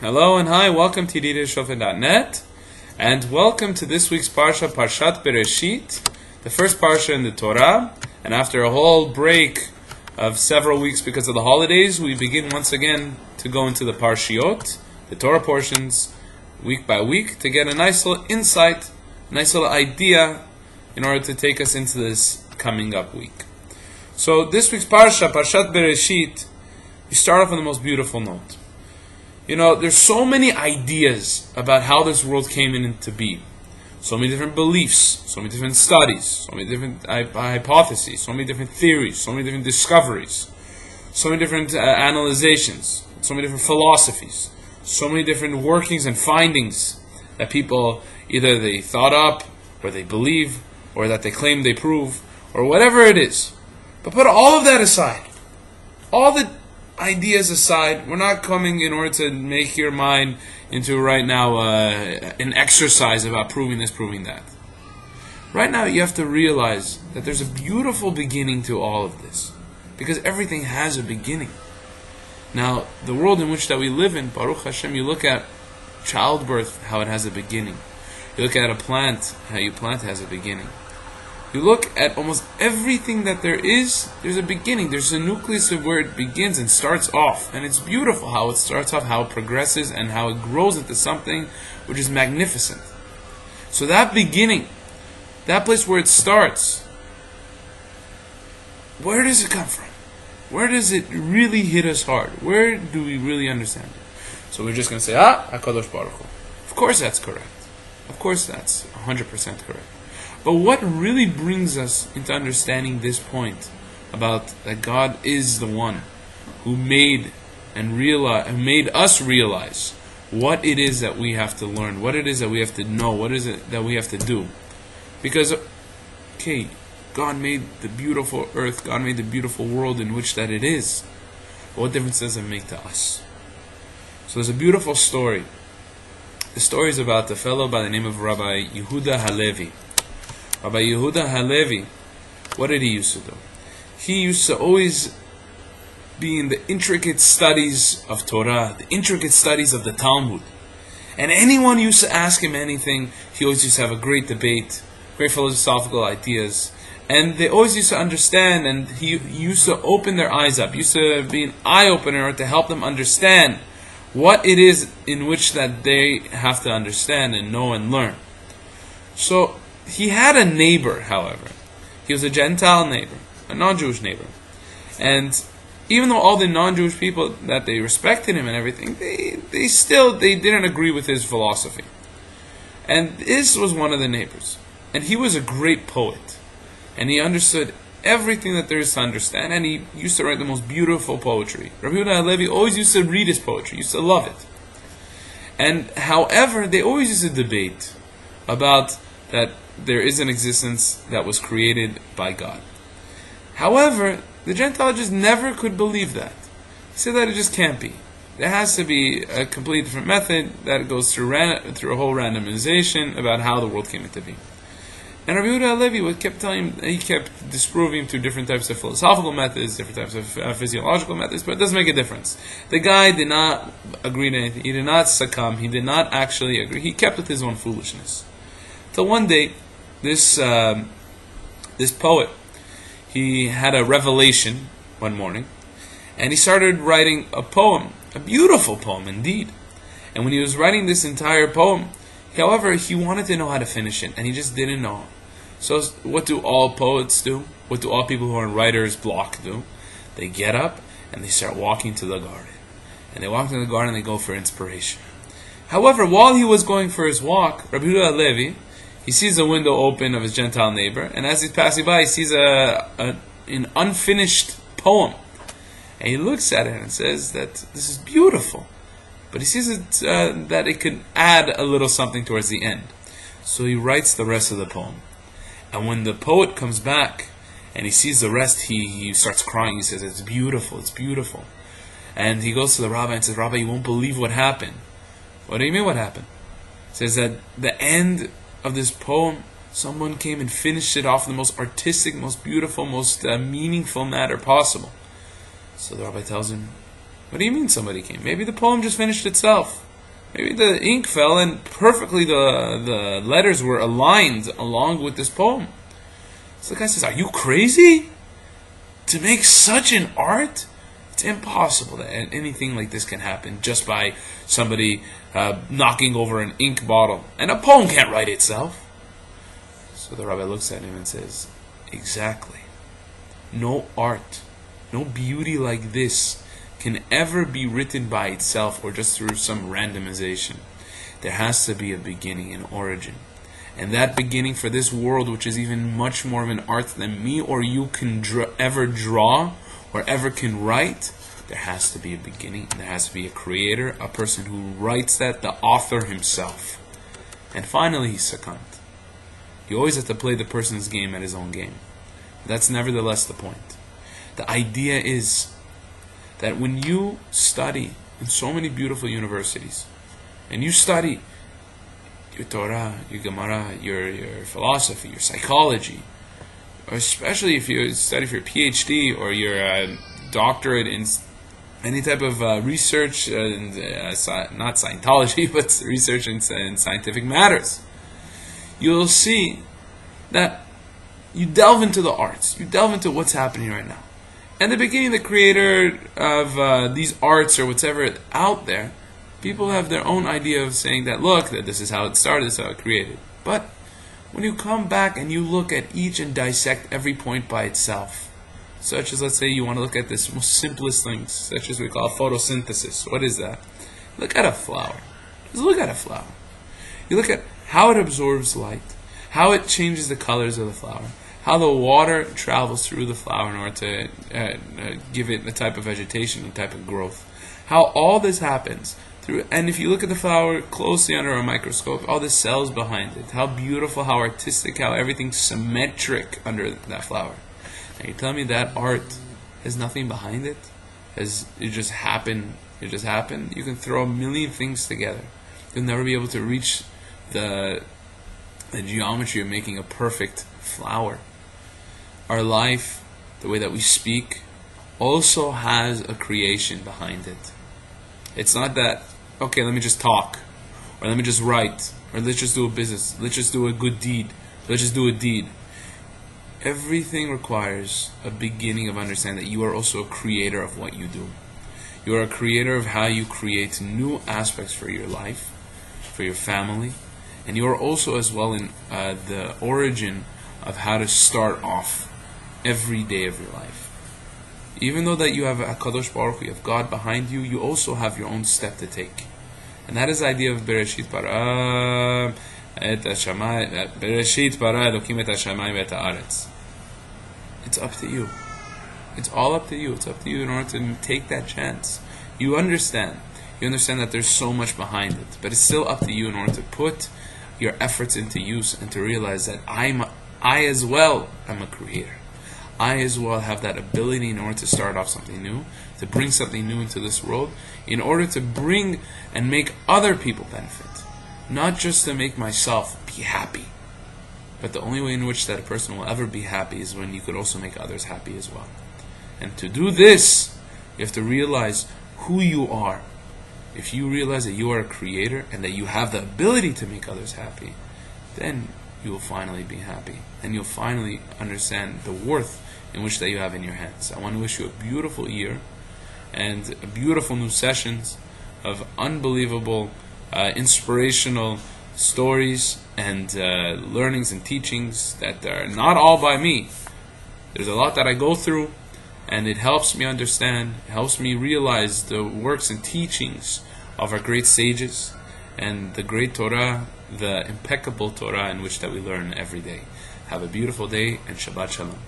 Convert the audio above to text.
Hello and hi, welcome to Yedidia Shofet.net, and welcome to this week's Parsha, Parshat Bereshit, the first Parsha in the Torah. And after a whole break of several weeks because of the holidays, we begin once again to go into the Parshiot, the Torah portions, week by week, to get a nice little insight, a nice little idea in order to take us into this coming up week. So this week's Parsha, Parshat Bereshit, we start off on the most beautiful note. You know, there's so many ideas about how this world came into being. So many different beliefs, so many different studies, so many different hypotheses, so many different theories, so many different discoveries, so many different analyzations, so many different philosophies, so many different workings and findings that people either they thought up, or they believe, or that they claim they prove, or whatever it is. But put all of that aside. All the ideas aside, we're not coming in order to make your mind into right now an exercise about proving this, proving that. Right now you have to realize that there's a beautiful beginning to all of this, because everything has a beginning. Now, the world in which that we live in, Baruch Hashem, you look at childbirth, how it has a beginning. You look at a plant, how you plant has a beginning. You look at almost everything that there is, there's a beginning. There's a nucleus of where it begins and starts off. And it's beautiful how it starts off, how it progresses, and how it grows into something which is magnificent. So that beginning, that place where it starts, where does it come from? Where does it really hit us hard? Where do we really understand it? So we're just going to say, HaKadosh Baruch Hu. Of course that's correct. Of course that's 100% correct. But what really brings us into understanding this point about that God is the one who made us realize what it is that we have to learn, what it is that we have to know, what is it that we have to do? Because, okay, God made the beautiful earth, God made the beautiful world in which that it is. But what difference does it make to us? So there's a beautiful story. The story is about a fellow by the name of Rabbi Yehuda Halevi. Rabbi Yehuda Halevi, what did he used to do? He used to always be in the intricate studies of Torah, the intricate studies of the Talmud. And anyone used to ask him anything, he always used to have a great debate, great philosophical ideas. And they always used to understand, and he used to open their eyes up, used to be an eye-opener to help them understand what it is in which that they have to understand and know and learn. So, he had a neighbor, however. He was a Gentile neighbor, a non-Jewish neighbor. And even though all the non-Jewish people, that they respected him and everything, they didn't agree with his philosophy. And this was one of the neighbors. And he was a great poet. And he understood everything that there is to understand. And he used to write the most beautiful poetry. Rabbi Yehuda Halevi always used to read his poetry, used to love it. And however, they always used to debate about that there is an existence that was created by God. However, the Gentile just never could believe that. He said that it just can't be. There has to be a completely different method that goes through a whole randomization about how the world came into being. And Rabbi Yehuda Halevi kept telling him, he kept disproving him through different types of philosophical methods, different types of physiological methods, but it doesn't make a difference. The guy did not agree to anything. He did not succumb. He did not actually agree. He kept with his own foolishness. Till one day, this poet, he had a revelation one morning, and he started writing a poem, a beautiful poem indeed. And when he was writing this entire poem, however, he wanted to know how to finish it, and he just didn't know. So what do all poets do? What do all people who are in writer's block do? They get up and they start walking to the garden. And they walk to the garden and they go for inspiration. However, while he was going for his walk, Rabbi Yehuda Halevi, he sees the window open of his Gentile neighbor, and as he's passing by, he sees an unfinished poem. And he looks at it and says that this is beautiful. But he sees that it could add a little something towards the end. So he writes the rest of the poem. And when the poet comes back and he sees the rest, he starts crying. He says, it's beautiful, it's beautiful. And he goes to the rabbi and says, Rabbi, you won't believe what happened. What do you mean what happened? He says that the end of this poem, someone came and finished it off in the most artistic, most beautiful, most meaningful manner possible. So the rabbi tells him, what do you mean somebody came? Maybe the poem just finished itself. Maybe the ink fell and perfectly the letters were aligned along with this poem. So the guy says, are you crazy? To make such an art? It's impossible that anything like this can happen just by somebody knocking over an ink bottle. And a poem can't write itself. So the rabbi looks at him and says, exactly. No art, no beauty like this can ever be written by itself or just through some randomization. There has to be a beginning, an origin. And that beginning for this world, which is even much more of an art than me or you can ever draw or ever can write, there has to be a beginning. There has to be a creator, a person who writes that, the author himself. And finally, he's succumbed. You always have to play the person's game at his own game. That's nevertheless the point. The idea is that when you study in so many beautiful universities, and you study your Torah, your Gemara, your philosophy, your psychology, or especially if you study for your PhD or your doctorate in any type of research, not Scientology, but research in scientific matters, you'll see that you delve into the arts, you delve into what's happening right now. And the beginning, the creator of these arts or whatever out there, people have their own idea of saying that, look, that this is how it started, this is how it created. But when you come back and you look at each and dissect every point by itself, such as, let's say, you want to look at this most simplest things, such as we call photosynthesis. What is that? Look at a flower. Just look at a flower. You look at how it absorbs light, how it changes the colors of the flower, how the water travels through the flower in order to give it the type of vegetation, the type of growth. How all this happens through, and if you look at the flower closely under a microscope, all the cells behind it, how beautiful, how artistic, how everything's symmetric under that flower. And you tell me that art has nothing behind it? Has it just happened? It just happened? You can throw a million things together. You'll never be able to reach the geometry of making a perfect flower. Our life, the way that we speak, also has a creation behind it. It's not that, okay, let me just talk, or let me just write, or let's just do a business, let's just do a good deed, let's just do a deed. Everything requires a beginning of understanding that you are also a creator of what you do. You are a creator of how you create new aspects for your life, for your family, and you are also as well in the origin of how to start off every day of your life. Even though that you have HaKadosh Baruch Hu, you have God behind you, you also have your own step to take. And that is the idea of Bereshit bara et hashamayim, Bereshit bara Elokim et hashamayim et haaretz. It's up to you. It's all up to you. It's up to you in order to take that chance. You understand. You understand that there's so much behind it. But it's still up to you in order to put your efforts into use and to realize that I as well am a creator. I as well have that ability in order to start off something new, to bring something new into this world, in order to bring and make other people benefit. Not just to make myself be happy. But the only way in which that a person will ever be happy is when you could also make others happy as well. And to do this, you have to realize who you are. If you realize that you are a creator and that you have the ability to make others happy, then you will finally be happy. And you'll finally understand the worth in which that you have in your hands. I want to wish you a beautiful year and beautiful new sessions of unbelievable, inspirational stories and learnings and teachings that are not all by me. There's a lot that I go through, and it helps me understand, it helps me realize the works and teachings of our great sages and the great Torah, the impeccable Torah in which that we learn every day. Have a beautiful day and Shabbat Shalom.